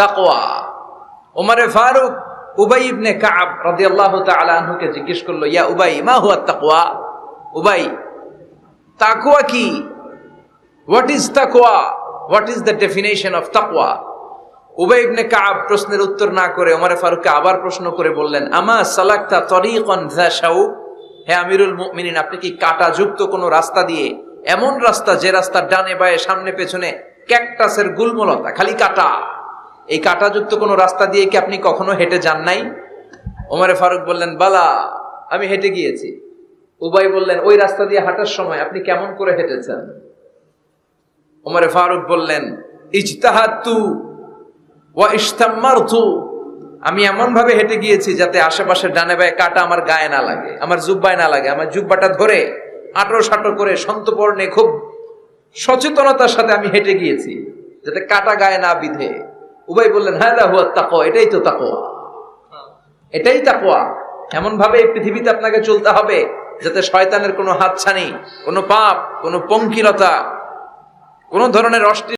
তাকওয়া। ওমরে ফারুক উবাই ইবনে কাব রাদিয়াল্লাহু তাআলা আনহুকে জিজ্ঞেস করলো, ইয়া উবাই মা হুয়া তাকওয়া? উবাই, তাকওয়া কি? হোয়াট ইজ তাকওয়া? What is the definition of তাকওয়া? উবাই ইবনে কাব প্রশ্নের উত্তর না করে ওমরে ফারুককে আবার প্রশ্ন করে বললেন, আমা সালাকতা তরিকান যা শাউক? হে আমিরুল মুমিনিন, আপনি কি কাঁটাযুক্ত কোনো রাস্তা দিয়ে, এমন রাস্তা যে রাস্তার ডানে বায়ে সামনে পেছনে ক্যাকটাসের গুল্মলতা, খালি কাঁটা, এই কাঁটাযুক্ত কোনো রাস্তা দিয়ে কি আপনি কখনো হেঁটে যান নাই? ওমরে ফারুক বললেন, বালা, আমি হেঁটে গিয়েছি। উবাই বললেন, ওই রাস্তা দিয়ে হাঁটার সময় আপনি কেমন করে হেঁটেছেন? ওমরে ফারুক বললেন, ইজতাহাদতু ওয়া ইশতাম্মারতু, আমি এমন ভাবে হেঁটে গিয়েছি যাতে আশেপাশে ডানে বায়ে কাঁটা আমার গায়ে না লাগে, আমার জুব্বায় না লাগে। আমার জুব্বাটা ধরে আঁটো সাঁটো করে সন্তপর্ণে খুব সচেতনতার সাথে আমি হেঁটে গিয়েছি যাতে কাঁটা গায়ে না বিধে। উবাই বললেন, হাযা হুয়া তাকওয়া, এটাই তো তাকওয়া, এটাই তাকওয়া। এমন ভাবে এই পৃথিবীতে আপনাকে চলতে হবে যাতে শয়তানের কোনো হাতছানি, কোনো পাপ, কোনো পঙ্কিলতা, কোনো ধরনের অশ্লীল